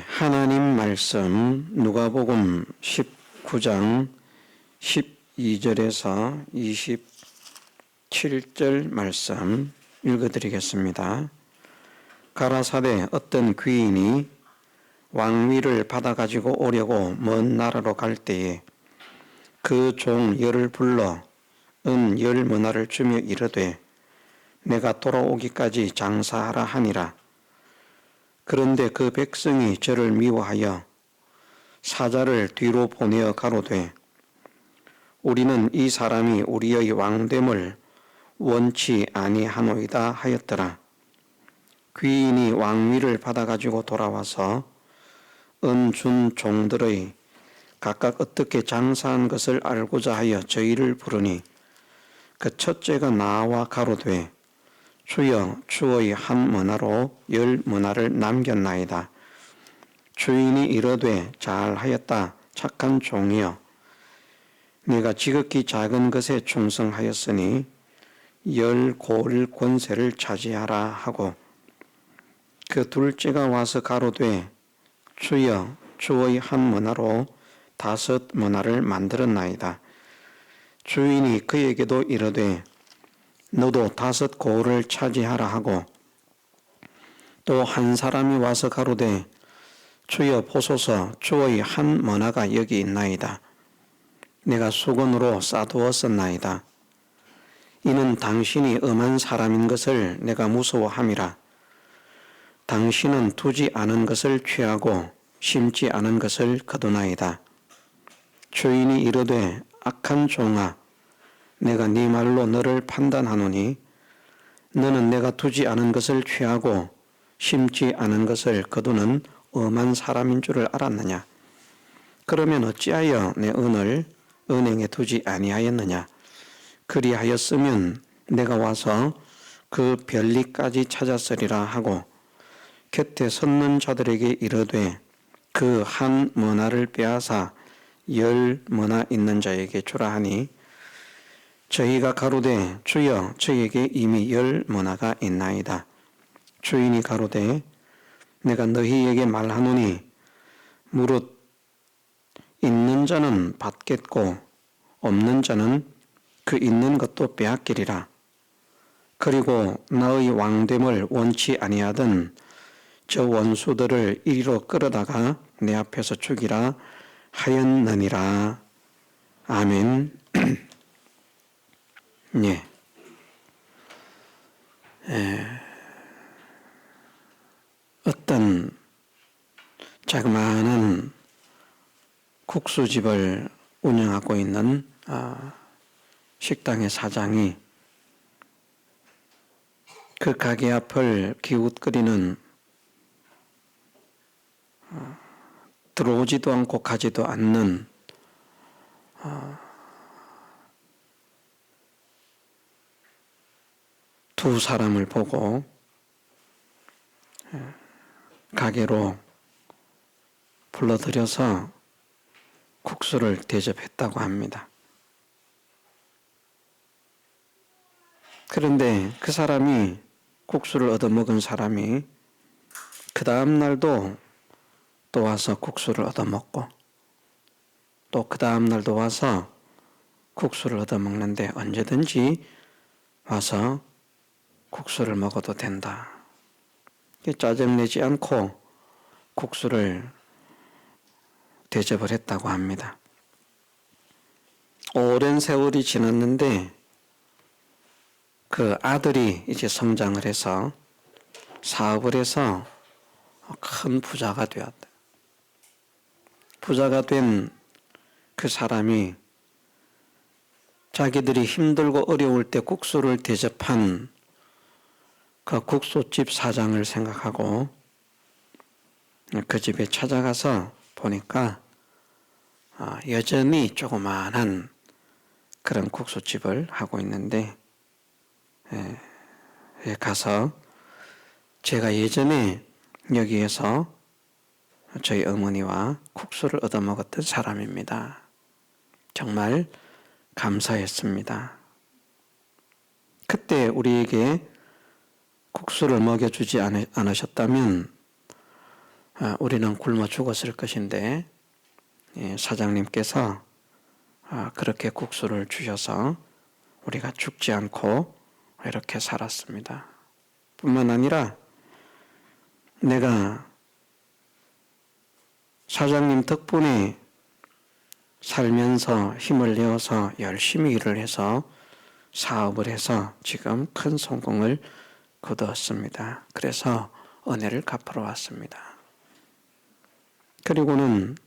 하나님 말씀 누가복음 19장 12절에서 27절 말씀 읽어드리겠습니다. 가라사대 어떤 귀인이 왕위를 받아가지고 오려고 먼 나라로 갈 때에 그 종 열을 불러 은 10머나를 주며 이르되 내가 돌아오기까지 장사하라 하니라. 그런데 그 백성이 저를 미워하여 사자를 뒤로 보내어 가로되 우리는 이 사람이 우리의 왕됨을 원치 아니하노이다 하였더라. 귀인이 왕위를 받아가지고 돌아와서 은 준 종들의 각각 어떻게 장사한 것을 알고자 하여 저희를 부르니 그 첫째가 나와 가로되 주여 주의 한 머나로 10머나를 남겼나이다. 주인이 이르되 잘하였다 착한 종이여 네가 지극히 작은 것에 충성하였으니 10고을 권세를 차지하라 하고 그 둘째가 와서 가로되 주여 주의 한 머나로 5머나를 만들었나이다. 주인이 그에게도 이르되 너도 5고을을 차지하라 하고 또 한 사람이 와서 가로되 주여 보소서 주의 한 머나가 여기 있나이다. 내가 수건으로 싸두었었나이다. 이는 당신이 엄한 사람인 것을 내가 무서워함이라. 당신은 두지 않은 것을 취하고 심지 않은 것을 거두나이다. 주인이 이르되 악한 종아 내가 네 말로 너를 판단하노니 너는 내가 두지 않은 것을 취하고 심지 않은 것을 거두는 엄한 사람인 줄을 알았느냐? 그러면 어찌하여 내 은을 은행에 두지 아니하였느냐? 그리하였으면 내가 와서 그 별리까지 찾았으리라 하고 곁에 섰는 자들에게 이르되 그 한 머나를 빼앗아 10머나 있는 자에게 주라 하니 저희가 가로되 주여 저에게 이미 10머나가 있나이다. 주인이 가로되 내가 너희에게 말하노니 무릇 있는 자는 받겠고 없는 자는 그 있는 것도 빼앗기리라. 그리고 나의 왕됨을 원치 아니하던 저 원수들을 이리로 끌어다가 내 앞에서 죽이라 하였느니라. 아멘. 어떤 자그마한 국수집을 운영하고 있는 식당의 사장이 그 가게 앞을 기웃거리는 들어오지도 않고 가지도 않는 두 사람을 보고 가게로 불러들여서 국수를 대접했다고 합니다. 그런데 그 사람이 국수를 얻어먹은 사람이 그 다음 날도 또 와서 국수를 얻어먹고 또 그 다음 날도 와서 국수를 얻어먹는데 언제든지 와서 국수를 먹어도 된다. 짜증내지 않고 국수를 대접을 했다고 합니다. 오랜 세월이 지났는데 그 아들이 이제 성장을 해서 사업을 해서 큰 부자가 되었다. 부자가 된 그 사람이 자기들이 힘들고 어려울 때 국수를 대접한 그 국수집 사장을 생각하고 그 집에 찾아가서 보니까 여전히 조그마한 그런 국수집을 하고 있는데 가서 제가 예전에 여기에서 저희 어머니와 국수를 얻어먹었던 사람입니다. 정말 감사했습니다. 그때 우리에게 국수를 먹여주지 않으셨다면 우리는 굶어 죽었을 것인데 사장님께서 그렇게 국수를 주셔서 우리가 죽지 않고 이렇게 살았습니다. 뿐만 아니라 내가 사장님 덕분에 살면서 힘을 내어서 열심히 일을 해서 사업을 해서 지금 큰 성공을 거두었습니다. 그래서 은혜를 갚으러 왔습니다. 그리고는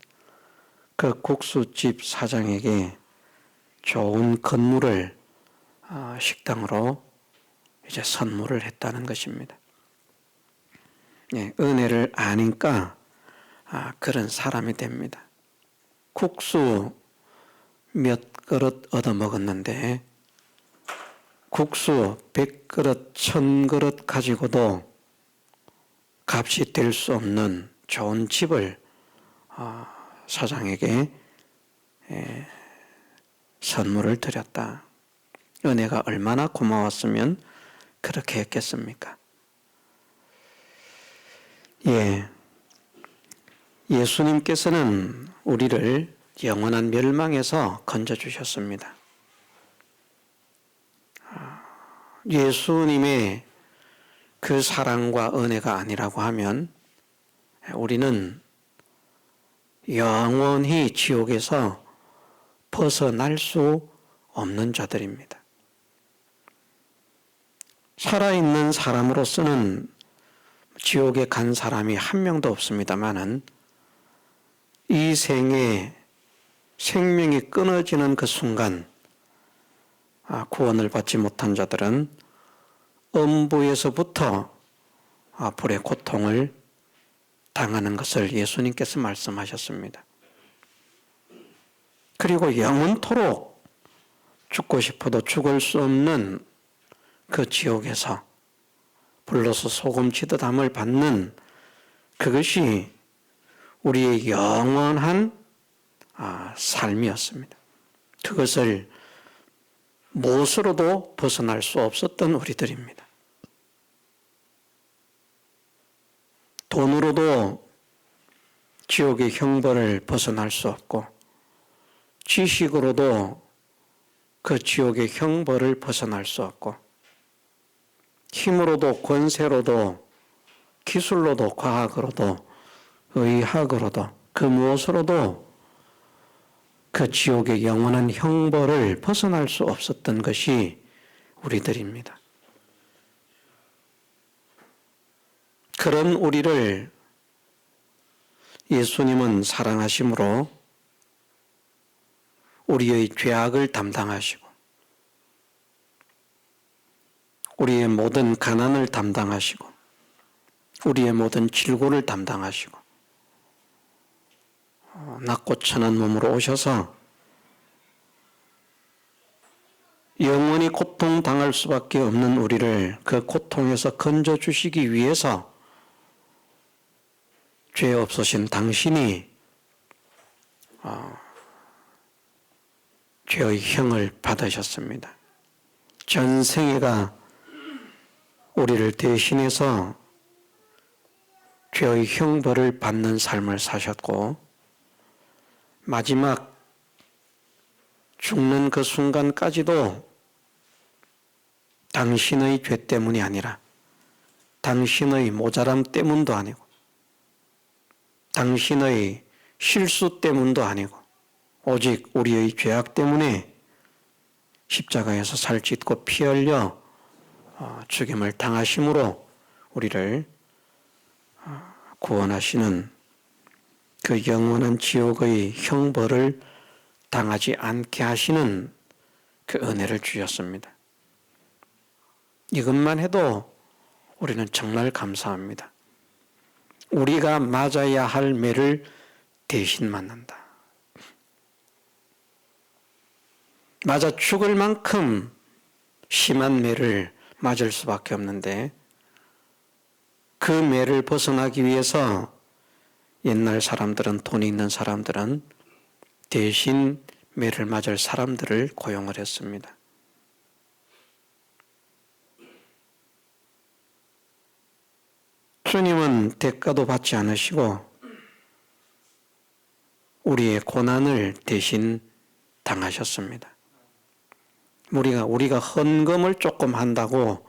그 국수집 사장에게 좋은 건물을 식당으로 이제 선물을 했다는 것입니다. 은혜를 아니까 그런 사람이 됩니다. 국수 몇 그릇 얻어 먹었는데 국수 100그릇, 1000그릇 가지고도 값이 될 수 없는 좋은 집을 사장에게 선물을 드렸다. 은혜가 얼마나 고마웠으면 그렇게 했겠습니까? 예수님께서는 우리를 영원한 멸망에서 건져주셨습니다. 예수님의 그 사랑과 은혜가 아니라고 하면 우리는 영원히 지옥에서 벗어날 수 없는 자들입니다. 살아있는 사람으로서는 지옥에 간 사람이 한 명도 없습니다마는 이 생에 생명이 끊어지는 그 순간 구원을 받지 못한 자들은 음부에서부터 불의 고통을 당하는 것을 예수님께서 말씀하셨습니다. 그리고 영원토록 죽고 싶어도 죽을 수 없는 그 지옥에서 불로서 소금치듯 함을 받는 그것이 우리의 영원한 삶이었습니다. 그것을 무엇으로도 벗어날 수 없었던 우리들입니다. 돈으로도 지옥의 형벌을 벗어날 수 없고 지식으로도 그 지옥의 형벌을 벗어날 수 없고 힘으로도 권세로도 기술로도 과학으로도 의학으로도 그 무엇으로도 그 지옥의 영원한 형벌을 벗어날 수 없었던 것이 우리들입니다. 그런 우리를 예수님은 사랑하심으로 우리의 죄악을 담당하시고 우리의 모든 가난을 담당하시고 우리의 모든 질고를 담당하시고 낮고 천한 몸으로 오셔서 영원히 고통당할 수밖에 없는 우리를 그 고통에서 건져주시기 위해서 죄 없으신 당신이 죄의 형을 받으셨습니다. 전생애가 우리를 대신해서 죄의 형벌을 받는 삶을 사셨고 마지막 죽는 그 순간까지도 당신의 죄 때문이 아니라 당신의 모자람 때문도 아니고 당신의 실수 때문도 아니고 오직 우리의 죄악 때문에 십자가에서 살짓고 피 흘려 죽임을 당하심으로 우리를 구원하시는 그 영원한 지옥의 형벌을 당하지 않게 하시는 그 은혜를 주셨습니다. 이것만 해도 우리는 정말 감사합니다. 우리가 맞아야 할 매를 대신 맞는다. 맞아 죽을 만큼 심한 매를 맞을 수밖에 없는데 그 매를 벗어나기 위해서 옛날 사람들은 돈이 있는 사람들은 대신 매를 맞을 사람들을 고용을 했습니다. 주님은 대가도 받지 않으시고 우리의 고난을 대신 당하셨습니다. 우리가 헌금을 조금 한다고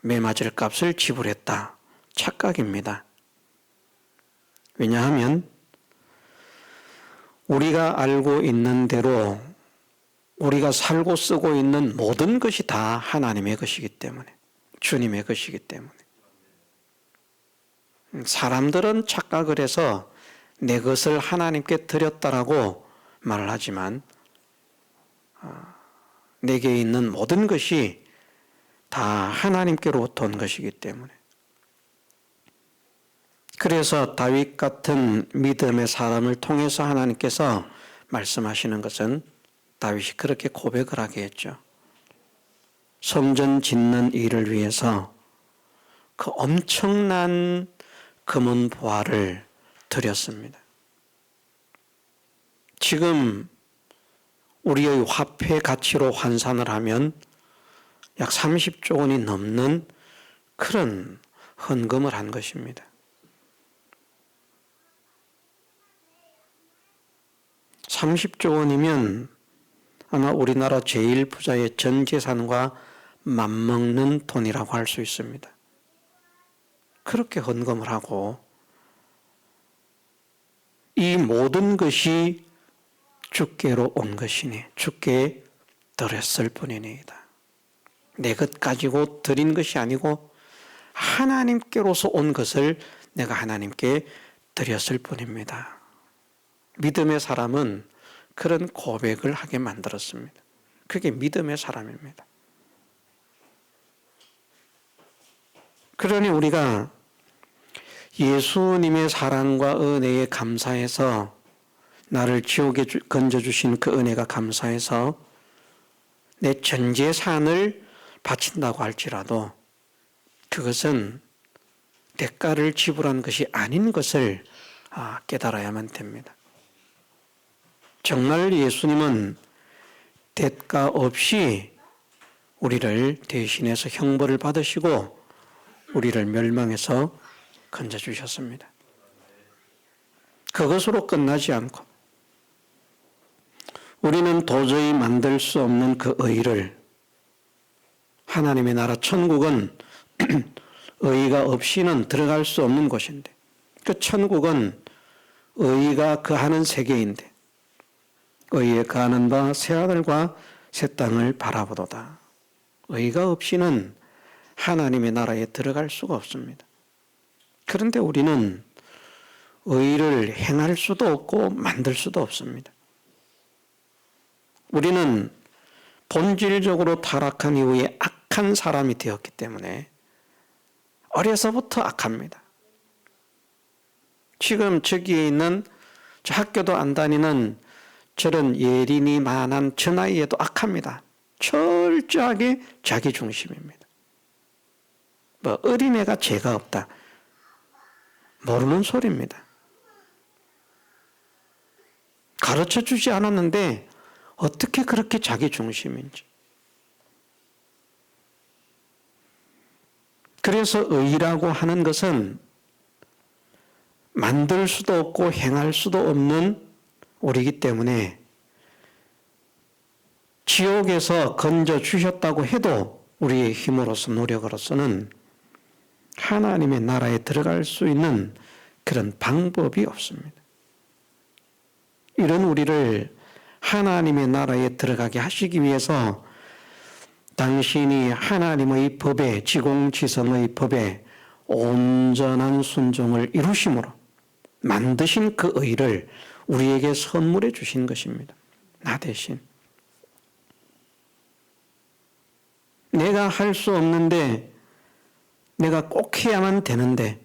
매맞을 값을 지불했다. 착각입니다. 왜냐하면 우리가 알고 있는 대로 우리가 살고 쓰고 있는 모든 것이 다 하나님의 것이기 때문에, 주님의 것이기 때문에. 사람들은 착각을 해서 내 것을 하나님께 드렸다라고 말을 하지만 내게 있는 모든 것이 다 하나님께로부터 온 것이기 때문에. 그래서 다윗 같은 믿음의 사람을 통해서 하나님께서 말씀하시는 것은 다윗이 그렇게 고백을 하게 했죠. 성전 짓는 일을 위해서 그 엄청난 금은 보화를 드렸습니다. 지금 우리의 화폐 가치로 환산을 하면 약 30조 원이 넘는 그런 헌금을 한 것입니다. 30조 원이면 아마 우리나라 제일 부자의 전 재산과 맞먹는 돈이라고 할 수 있습니다. 그렇게 헌금을 하고 이 모든 것이 주께로 온 것이니 주께 드렸을 뿐이니이다. 내 것 가지고 드린 것이 아니고 하나님께로서 온 것을 내가 하나님께 드렸을 뿐입니다. 믿음의 사람은 그런 고백을 하게 만들었습니다. 그게 믿음의 사람입니다. 그러니 우리가 예수님의 사랑과 은혜에 감사해서 나를 지옥에 건져주신 그 은혜가 감사해서 내 전 재산을 바친다고 할지라도 그것은 대가를 지불한 것이 아닌 것을 깨달아야만 됩니다. 정말 예수님은 대가 없이 우리를 대신해서 형벌을 받으시고 우리를 멸망해서 건져주셨습니다. 그것으로 끝나지 않고 우리는 도저히 만들 수 없는 그 의를, 하나님의 나라 천국은 의가 없이는 들어갈 수 없는 곳인데, 그 천국은 의가 거하는 세계인데 의에 거하는 바 새하늘과 새 땅을 바라보도다. 의가 없이는 하나님의 나라에 들어갈 수가 없습니다. 그런데 우리는 의를 행할 수도 없고 만들 수도 없습니다. 우리는 본질적으로 타락한 이후에 악한 사람이 되었기 때문에 어려서부터 악합니다. 지금 저기에 있는 저 학교도 안 다니는 저런 예린이만한 저 나이에도 악합니다. 철저하게 자기 중심입니다. 어린애가 죄가 없다. 모르는 소리입니다. 가르쳐주지 않았는데 어떻게 그렇게 자기 중심인지. 그래서 의라고 하는 것은 만들 수도 없고 행할 수도 없는 우리이기 때문에 지옥에서 건져주셨다고 해도 우리의 힘으로서 노력으로서는 하나님의 나라에 들어갈 수 있는 그런 방법이 없습니다. 이런 우리를 하나님의 나라에 들어가게 하시기 위해서 당신이 하나님의 법에, 지공지성의 법에 온전한 순종을 이루심으로 만드신 그 의를 우리에게 선물해 주신 것입니다. 나 대신. 내가 할 수 없는데, 내가 꼭 해야만 되는데,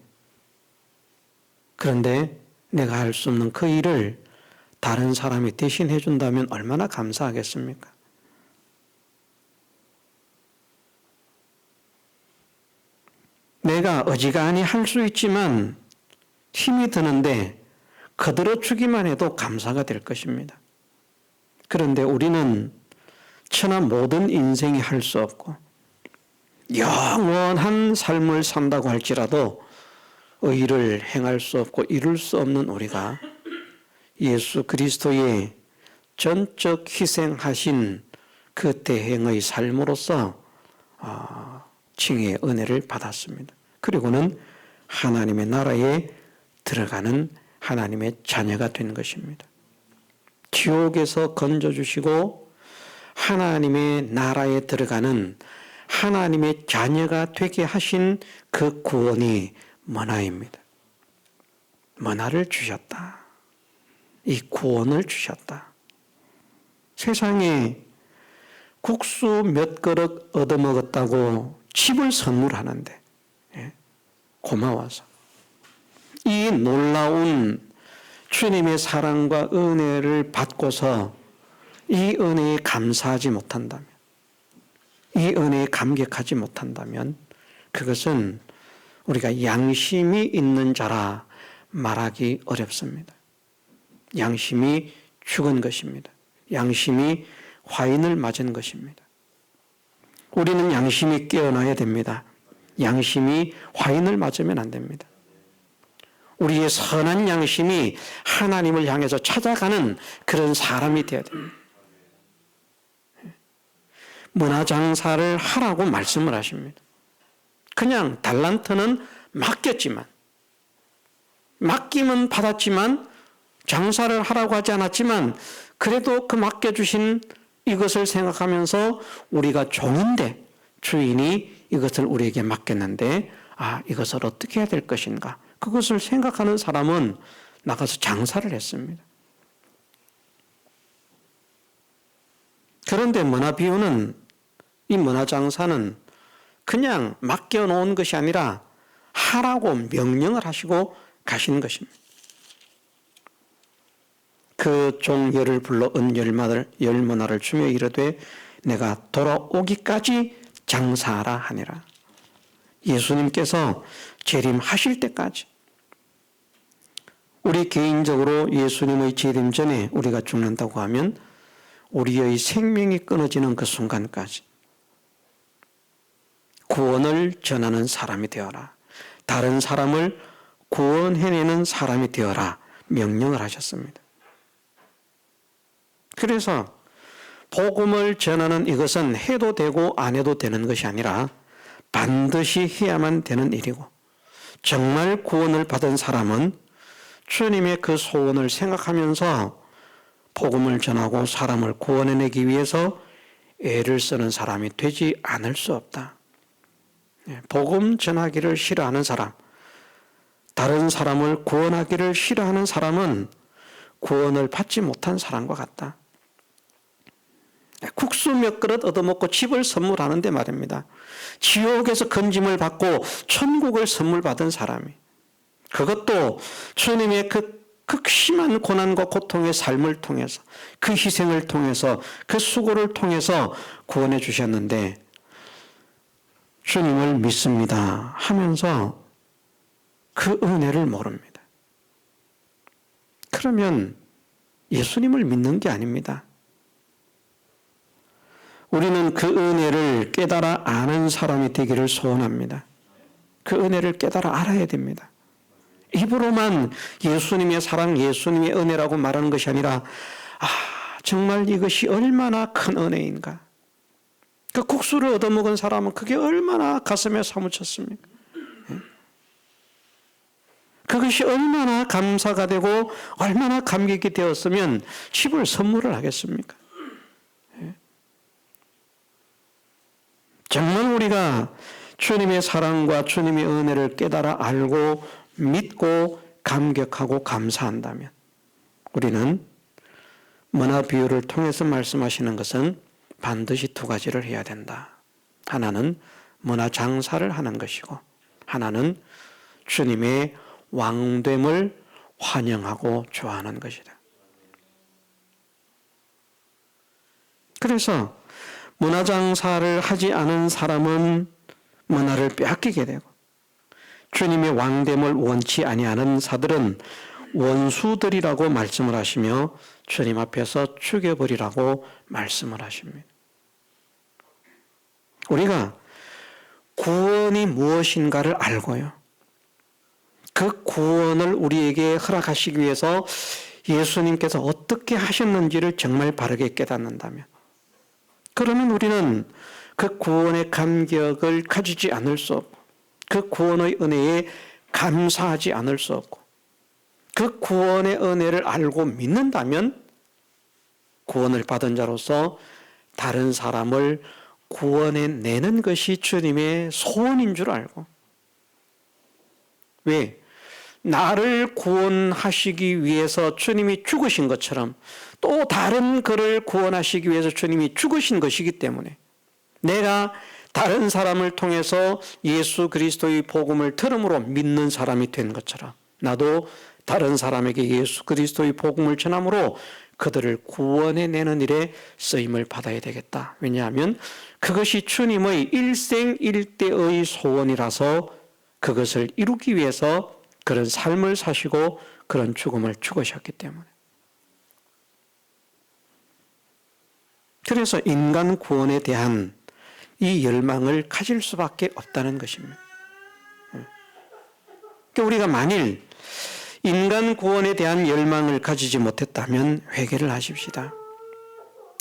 그런데 내가 할 수 없는 그 일을 다른 사람이 대신 해준다면 얼마나 감사하겠습니까? 내가 어지간히 할 수 있지만 힘이 드는데 거들어 주기만 해도 감사가 될 것입니다. 그런데 우리는 천하 모든 인생이 할 수 없고 영원한 삶을 산다고 할지라도 의를 행할 수 없고 이룰 수 없는 우리가 예수 그리스도의 전적 희생하신 그 대행의 삶으로서 칭의의 은혜를 받았습니다. 그리고는 하나님의 나라에 들어가는 하나님의 자녀가 된 것입니다. 지옥에서 건져주시고 하나님의 나라에 들어가는 하나님의 자녀가 되게 하신 그 구원이 머나입니다. 머나를 주셨다. 이 구원을 주셨다. 세상에 국수 몇 그릇 얻어먹었다고 집을 선물하는데 고마워서 이 놀라운 주님의 사랑과 은혜를 받고서 이 은혜에 감사하지 못한다면, 이 은혜에 감격하지 못한다면 그것은 우리가 양심이 있는 자라 말하기 어렵습니다. 양심이 죽은 것입니다. 양심이 화인을 맞은 것입니다. 우리는 양심이 깨어나야 됩니다. 양심이 화인을 맞으면 안 됩니다. 우리의 선한 양심이 하나님을 향해서 찾아가는 그런 사람이 되어야 됩니다. 문화장사를 하라고 말씀을 하십니다. 그냥 달란트는 맡겼지만, 맡김은 받았지만 장사를 하라고 하지 않았지만 그래도 그 맡겨주신 이것을 생각하면서 우리가 종인데 주인이 이것을 우리에게 맡겼는데 이것을 어떻게 해야 될 것인가, 그것을 생각하는 사람은 나가서 장사를 했습니다. 그런데 문화비유는, 이 문화장사는 그냥 맡겨놓은 것이 아니라 하라고 명령을 하시고 가시는 것입니다. 그 종 열을 불러 은 열문화를 주며 이르되 내가 돌아오기까지 장사하라 하니라. 예수님께서 재림하실 때까지, 우리 개인적으로 예수님의 재림 전에 우리가 죽는다고 하면 우리의 생명이 끊어지는 그 순간까지 구원을 전하는 사람이 되어라, 다른 사람을 구원해내는 사람이 되어라 명령을 하셨습니다. 그래서 복음을 전하는 이것은 해도 되고 안 해도 되는 것이 아니라 반드시 해야만 되는 일이고, 정말 구원을 받은 사람은 주님의 그 소원을 생각하면서 복음을 전하고 사람을 구원해내기 위해서 애를 쓰는 사람이 되지 않을 수 없다. 복음 전하기를 싫어하는 사람, 다른 사람을 구원하기를 싫어하는 사람은 구원을 받지 못한 사람과 같다. 국수 몇 그릇 얻어먹고 집을 선물하는데 말입니다. 지옥에서 건짐을 받고 천국을 선물 받은 사람이, 그것도 주님의 그 극심한 고난과 고통의 삶을 통해서, 그 희생을 통해서, 그 수고를 통해서 구원해 주셨는데 주님을 믿습니다 하면서 그 은혜를 모릅니다. 그러면 예수님을 믿는 게 아닙니다. 우리는 그 은혜를 깨달아 아는 사람이 되기를 소원합니다. 그 은혜를 깨달아 알아야 됩니다. 입으로만 예수님의 사랑, 예수님의 은혜라고 말하는 것이 아니라 정말 이것이 얼마나 큰 은혜인가. 그 국수를 얻어먹은 사람은 그게 얼마나 가슴에 사무쳤습니까? 그것이 얼마나 감사가 되고 얼마나 감격이 되었으면 집을 선물을 하겠습니까? 정말 우리가 주님의 사랑과 주님의 은혜를 깨달아 알고 믿고 감격하고 감사한다면 우리는 문화 비유를 통해서 말씀하시는 것은 반드시 두 가지를 해야 된다. 하나는 문화 장사를 하는 것이고, 하나는 주님의 왕됨을 환영하고 좋아하는 것이다. 그래서 문화 장사를 하지 않은 사람은 문화를 빼앗기게 되고, 주님의 왕됨을 원치 아니하는 자들은 원수들이라고 말씀을 하시며 주님 앞에서 죽여버리라고 말씀을 하십니다. 우리가 구원이 무엇인가를 알고요. 그 구원을 우리에게 허락하시기 위해서 예수님께서 어떻게 하셨는지를 정말 바르게 깨닫는다면, 그러면 우리는 그 구원의 감격을 가지지 않을 수 없고, 그 구원의 은혜에 감사하지 않을 수 없고, 그 구원의 은혜를 알고 믿는다면 구원을 받은 자로서 다른 사람을 구원해내는 것이 주님의 소원인 줄 알고, 왜? 나를 구원하시기 위해서 주님이 죽으신 것처럼 또 다른 그를 구원하시기 위해서 주님이 죽으신 것이기 때문에, 내가 다른 사람을 통해서 예수 그리스도의 복음을 들음으로 믿는 사람이 된 것처럼 나도 다른 사람에게 예수 그리스도의 복음을 전함으로 그들을 구원해내는 일에 쓰임을 받아야 되겠다. 왜냐하면 그것이 주님의 일생일대의 소원이라서 그것을 이루기 위해서 그런 삶을 사시고 그런 죽음을 죽으셨기 때문에. 그래서 인간 구원에 대한 이 열망을 가질 수밖에 없다는 것입니다. 그러니까 우리가 만일 인간 구원에 대한 열망을 가지지 못했다면 회개를 하십시다.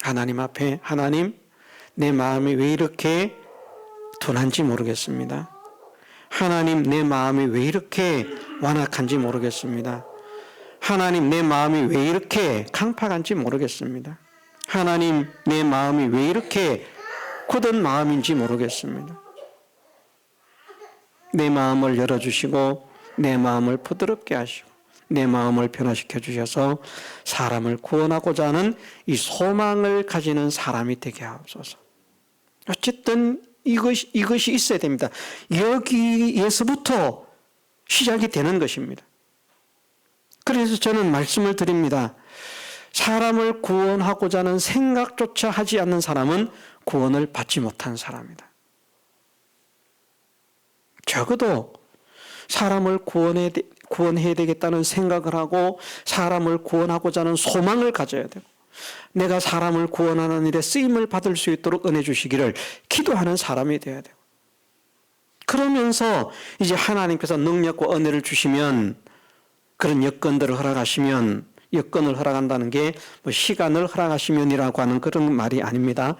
하나님 앞에, 하나님, 내 마음이 왜 이렇게 둔한지 모르겠습니다. 하나님, 내 마음이 왜 이렇게 완악한지 모르겠습니다. 하나님, 내 마음이 왜 이렇게 강팍한지 모르겠습니다. 하나님, 내 마음이 왜 이렇게 굳은 마음인지 모르겠습니다. 내 마음을 열어주시고 내 마음을 부드럽게 하시고 내 마음을 변화시켜 주셔서 사람을 구원하고자 하는 이 소망을 가지는 사람이 되게 하옵소서. 어쨌든 이것이 있어야 됩니다. 여기에서부터 시작이 되는 것입니다. 그래서 저는 말씀을 드립니다. 사람을 구원하고자 하는 생각조차 하지 않는 사람은 구원을 받지 못한 사람이다. 적어도 사람을 구원해야 되겠다는 생각을 하고 사람을 구원하고자 하는 소망을 가져야 되고, 내가 사람을 구원하는 일에 쓰임을 받을 수 있도록 은혜 주시기를 기도하는 사람이 되어야 되고, 그러면서 이제 하나님께서 능력과 은혜를 주시면, 그런 여건들을 허락하시면, 여건을 허락한다는 게 뭐 시간을 허락하시면이라고 하는 그런 말이 아닙니다.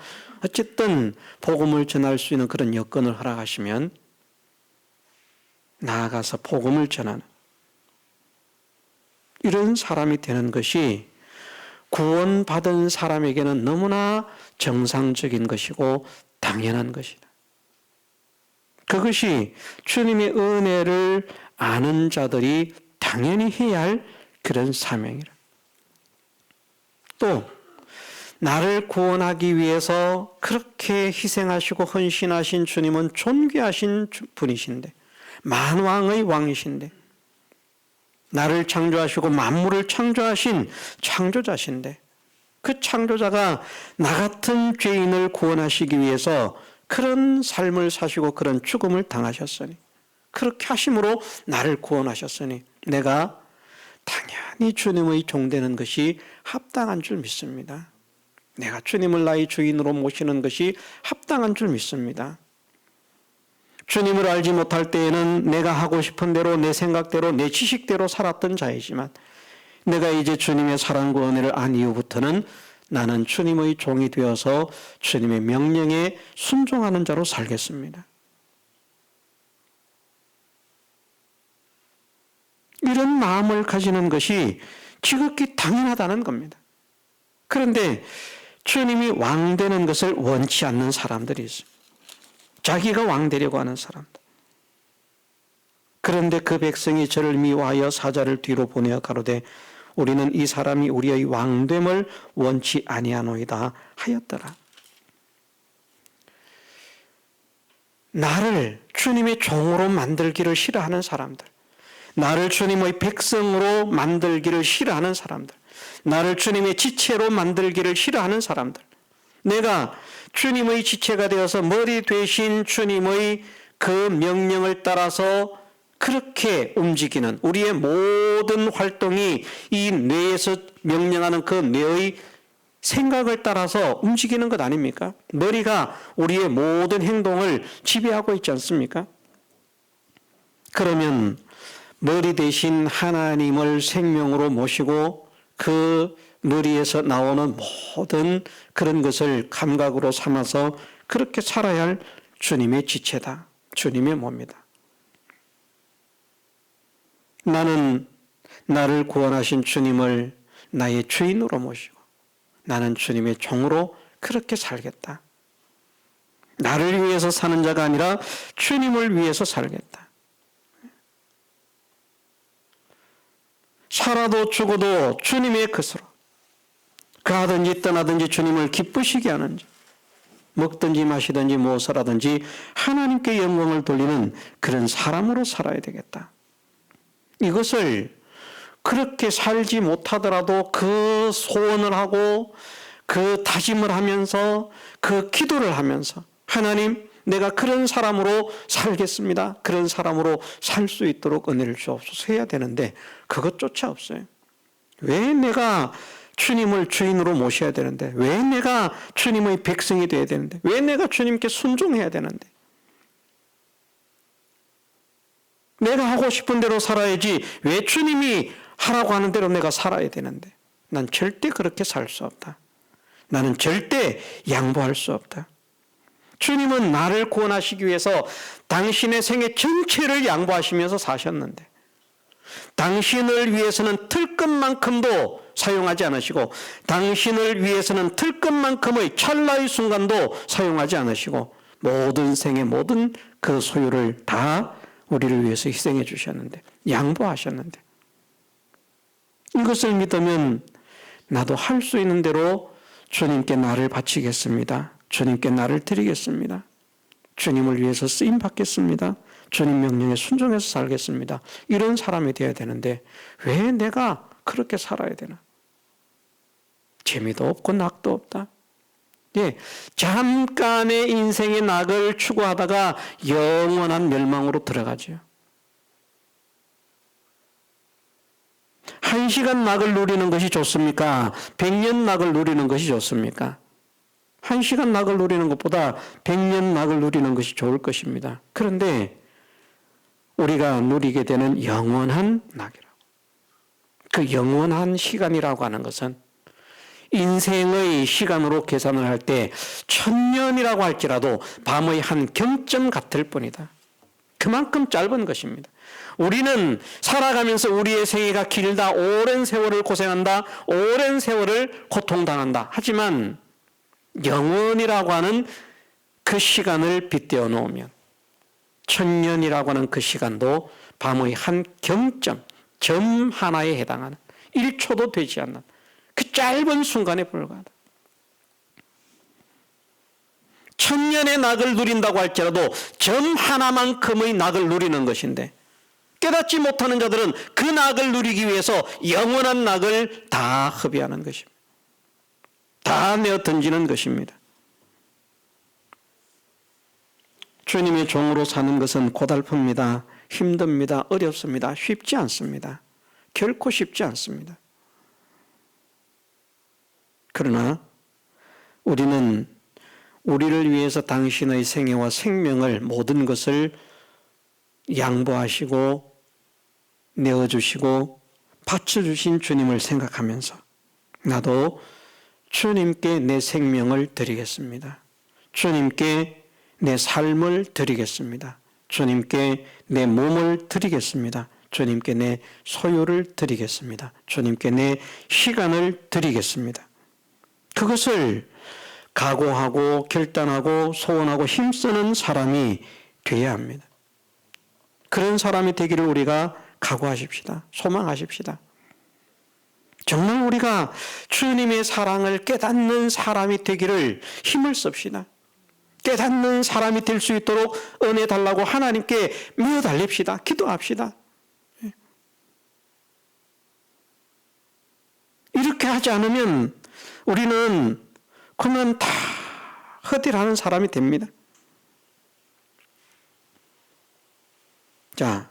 어쨌든 복음을 전할 수 있는 그런 여건을 허락하시면 나아가서 복음을 전하는 이런 사람이 되는 것이 구원받은 사람에게는 너무나 정상적인 것이고 당연한 것이다. 그것이 주님의 은혜를 아는 자들이 당연히 해야 할 그런 사명이라. 또 나를 구원하기 위해서 그렇게 희생하시고 헌신하신 주님은 존귀하신 분이신데, 만왕의 왕이신데, 나를 창조하시고 만물을 창조하신 창조자신데, 그 창조자가 나 같은 죄인을 구원하시기 위해서 그런 삶을 사시고 그런 죽음을 당하셨으니, 그렇게 하심으로 나를 구원하셨으니 내가 당연히 주님의 종되는 것이 합당한 줄 믿습니다. 내가 주님을 나의 주인으로 모시는 것이 합당한 줄 믿습니다. 주님을 알지 못할 때에는 내가 하고 싶은 대로 내 생각대로 내 지식대로 살았던 자이지만, 내가 이제 주님의 사랑과 은혜를 안 이후부터는 나는 주님의 종이 되어서 주님의 명령에 순종하는 자로 살겠습니다. 이런 마음을 가지는 것이 지극히 당연하다는 겁니다. 그런데 주님이 왕 되는 것을 원치 않는 사람들이 있습니다. 자기가 왕 되려고 하는 사람들. 그런데 그 백성이 저를 미워하여 사자를 뒤로 보내어 가로되 우리는 이 사람이 우리의 왕됨을 원치 아니하노이다 하였더라. 나를 주님의 종으로 만들기를 싫어하는 사람들, 나를 주님의 백성으로 만들기를 싫어하는 사람들, 나를 주님의 지체로 만들기를 싫어하는 사람들, 내가 주님의 지체가 되어서 머리 되신 주님의 그 명령을 따라서 그렇게 움직이는 우리의 모든 활동이 이 뇌에서 명령하는 그 뇌의 생각을 따라서 움직이는 것 아닙니까? 머리가 우리의 모든 행동을 지배하고 있지 않습니까? 그러면 머리 대신 하나님을 생명으로 모시고 그 머리에서 나오는 모든 그런 것을 감각으로 삼아서 그렇게 살아야 할 주님의 지체다. 주님의 몸이다. 나는 나를 구원하신 주님을 나의 주인으로 모시고 나는 주님의 종으로 그렇게 살겠다. 나를 위해서 사는 자가 아니라 주님을 위해서 살겠다. 살아도 죽어도 주님의 것으로 가든지 떠나든지 주님을 기쁘시게 하는 자, 먹든지 마시든지 무엇을 하든지 하나님께 영광을 돌리는 그런 사람으로 살아야 되겠다. 이것을 그렇게 살지 못하더라도 그 소원을 하고 그 다짐을 하면서 그 기도를 하면서 하나님 내가 그런 사람으로 살겠습니다. 그런 사람으로 살 수 있도록 은혜를 주옵소서 해야 되는데 그것조차 없어요. 왜 내가 주님을 주인으로 모셔야 되는데 왜 내가 주님의 백성이 되어야 되는데 왜 내가 주님께 순종해야 되는데 내가 하고 싶은 대로 살아야지 왜 주님이 하라고 하는 대로 내가 살아야 되는데 난 절대 그렇게 살 수 없다. 나는 절대 양보할 수 없다. 주님은 나를 구원하시기 위해서 당신의 생애 전체를 양보하시면서 사셨는데 당신을 위해서는 틀끝만큼도 사용하지 않으시고 당신을 위해서는 틀끝만큼의 찰나의 순간도 사용하지 않으시고 모든 생애 모든 그 소유를 다 우리를 위해서 희생해 주셨는데 양보하셨는데 이것을 믿으면 나도 할 수 있는 대로 주님께 나를 바치겠습니다. 주님께 나를 드리겠습니다. 주님을 위해서 쓰임 받겠습니다. 주님 명령에 순종해서 살겠습니다. 이런 사람이 되어야 되는데 왜 내가 그렇게 살아야 되나? 재미도 없고 낙도 없다. 예, 잠깐의 인생의 낙을 추구하다가 영원한 멸망으로 들어가죠. 1시간 낙을 누리는 것이 좋습니까? 100년 낙을 누리는 것이 좋습니까? 1시간 낙을 누리는 것보다 100년 낙을 누리는 것이 좋을 것입니다. 그런데 우리가 누리게 되는 영원한 낙이라고. 그 영원한 시간이라고 하는 것은 인생의 시간으로 계산을 할 때 1000년이라고 할지라도 밤의 한 경점 같을 뿐이다. 그만큼 짧은 것입니다. 우리는 살아가면서 우리의 생애가 길다, 오랜 세월을 고생한다, 오랜 세월을 고통당한다. 하지만 영원이라고 하는 그 시간을 빗대어 놓으면 1000년이라고 하는 그 시간도 밤의 한 경점, 점 하나에 해당하는 1초도 되지 않는 그 짧은 순간에 불과하다. 1000년의 낙을 누린다고 할지라도 점 하나만큼의 낙을 누리는 것인데 깨닫지 못하는 자들은 그 낙을 누리기 위해서 영원한 낙을 다 허비하는 것입니다. 다 내어 던지는 것입니다. 주님의 종으로 사는 것은 고달픕니다. 힘듭니다. 어렵습니다. 쉽지 않습니다. 결코 쉽지 않습니다. 그러나 우리는 우리를 위해서 당신의 생애와 생명을 모든 것을 양보하시고 내어주시고 바쳐주신 주님을 생각하면서 나도 주님께 내 생명을 드리겠습니다. 주님께 내 삶을 드리겠습니다. 주님께 내 몸을 드리겠습니다. 주님께 내 소유를 드리겠습니다. 주님께 내 시간을 드리겠습니다. 그것을 각오하고 결단하고 소원하고 힘쓰는 사람이 되어야 합니다. 그런 사람이 되기를 우리가 각오하십시다. 소망하십시다. 정말 우리가 주님의 사랑을 깨닫는 사람이 되기를 힘을 씁시다. 깨닫는 사람이 될 수 있도록 은혜 달라고 하나님께 미어 달립시다. 기도합시다. 이렇게 하지 않으면 우리는 그러면 다 허딜하는 사람이 됩니다. 자,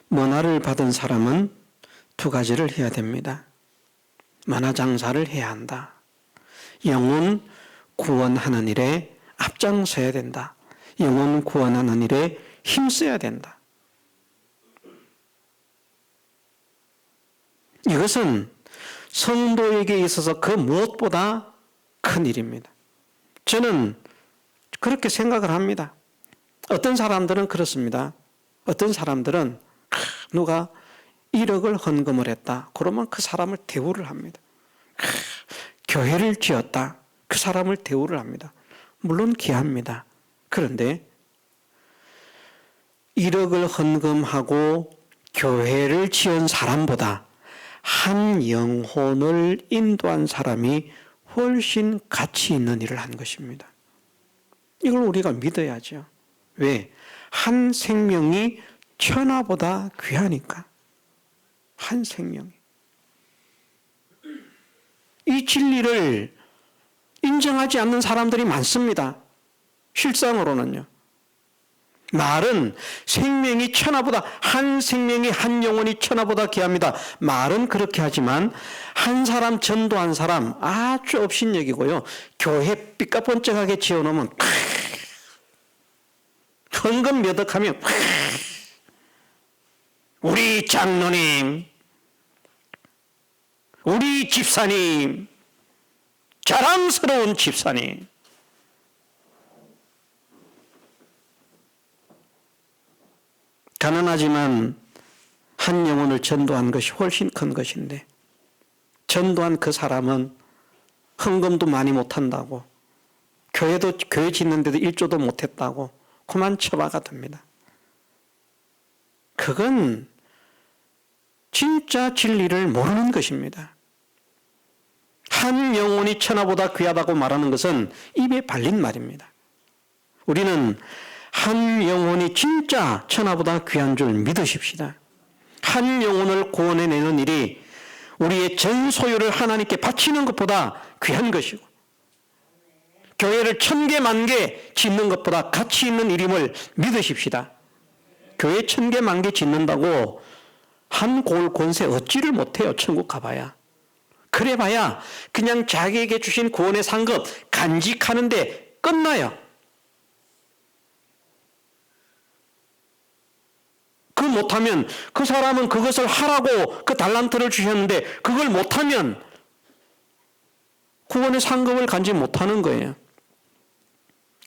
문화를 받은 사람은 두 가지를 해야 됩니다. 만화 장사를 해야 한다. 영혼 구원하는 일에 앞장서야 된다. 영혼 구원하는 일에 힘써야 된다. 이것은 성도에게 있어서 그 무엇보다 큰 일입니다. 저는 그렇게 생각을 합니다. 어떤 사람들은 그렇습니다. 어떤 사람들은 누가 1억을 헌금을 했다. 그러면 그 사람을 대우를 합니다. 교회를 지었다. 그 사람을 대우를 합니다. 물론 귀합니다. 그런데 1억을 헌금하고 교회를 지은 사람보다 한 영혼을 인도한 사람이 훨씬 가치 있는 일을 한 것입니다. 이걸 우리가 믿어야죠. 왜? 한 생명이 천하보다 귀하니까. 한 생명이. 이 진리를 인정하지 않는 사람들이 많습니다. 실상으로는요. 말은 생명이 천하보다, 한 생명이 한 영혼이 천하보다 귀합니다. 말은 그렇게 하지만 한 사람 전도한 사람 아주 업신여기고요. 교회 삐까뻔쩍하게 지어놓으면 헌금 몇 억 하면 우리 장로님, 우리 집사님, 자랑스러운 집사님. 가난하지만 한 영혼을 전도한 것이 훨씬 큰 것인데 전도한 그 사람은 헌금도 많이 못한다고 교회 짓는데도 1조도 못했다고 그만 처바가 됩니다. 그건 진짜 진리를 모르는 것입니다. 한 영혼이 천하보다 귀하다고 말하는 것은 입에 발린 말입니다. 우리는 한 영혼이 진짜 천하보다 귀한 줄 믿으십시다. 한 영혼을 구원해내는 일이 우리의 전 소유를 하나님께 바치는 것보다 귀한 것이고 교회를 1000개, 10,000개 짓는 것보다 가치 있는 일임을 믿으십시다. 교회 1000개, 10,000개 짓는다고 한 고을 권세 얻지를 못해요. 천국 가봐야. 그래봐야 그냥 자기에게 주신 구원의 상급 간직하는데 끝나요. 그 못하면 그 사람은 그것을 하라고 그 달란트를 주셨는데 그걸 못하면 구원의 상급을 간직 못하는 거예요.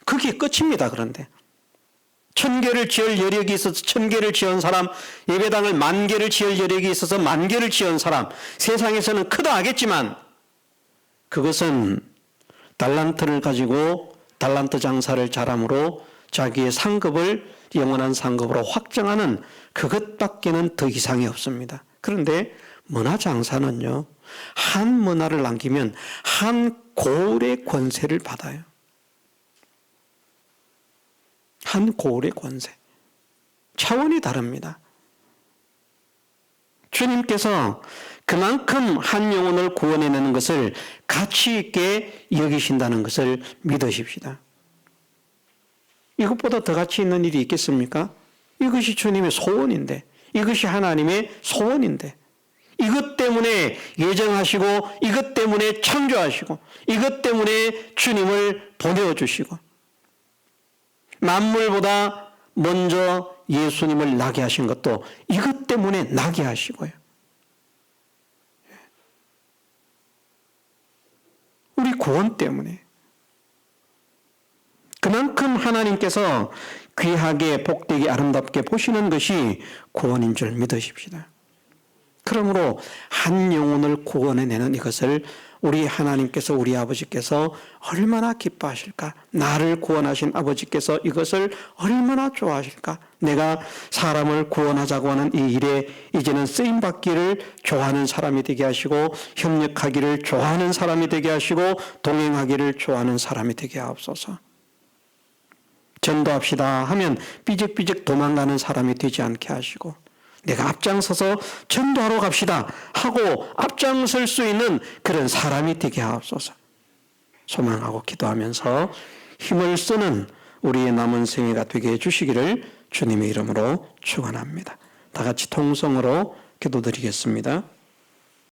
그게 끝입니다. 그런데 1000개를 지을 여력이 있어서 1000개를 지은 사람, 예배당을 10,000개를 지을 여력이 있어서 10,000개를 지은 사람, 세상에서는 크다 하겠지만 그것은 달란트를 가지고 달란트 장사를 잘함으로 자기의 상급을 영원한 상급으로 확정하는 그것밖에는 더 이상이 없습니다. 그런데 문화장사는요, 한 문화를 남기면 한 고을의 권세를 받아요. 한 고을의 권세. 차원이 다릅니다. 주님께서 그만큼 한 영혼을 구원해내는 것을 가치 있게 여기신다는 것을 믿으십시다. 이것보다 더 가치 있는 일이 있겠습니까? 이것이 주님의 소원인데, 이것이 하나님의 소원인데, 이것 때문에 예정하시고, 이것 때문에 창조하시고, 이것 때문에 주님을 보내주시고, 만물보다 먼저 예수님을 나게 하신 것도 이것 때문에 나게 하시고요. 우리 구원 때문에. 그만큼 하나님께서 귀하게 복되게 아름답게 보시는 것이 구원인 줄 믿으십시다. 그러므로 한 영혼을 구원해내는 이것을 우리 하나님께서, 우리 아버지께서 얼마나 기뻐하실까? 나를 구원하신 아버지께서 이것을 얼마나 좋아하실까? 내가 사람을 구원하자고 하는 이 일에 이제는 쓰임받기를 좋아하는 사람이 되게 하시고, 협력하기를 좋아하는 사람이 되게 하시고, 동행하기를 좋아하는 사람이 되게 하옵소서. 전도합시다 하면 삐죽삐죽 도망가는 사람이 되지 않게 하시고, 내가 앞장서서 전도하러 갑시다 하고 앞장설 수 있는 그런 사람이 되게 하옵소서. 소망하고 기도하면서 힘을 쓰는 우리의 남은 생애가 되게 해주시기를 주님의 이름으로 축원합니다. 다 같이 통성으로 기도드리겠습니다.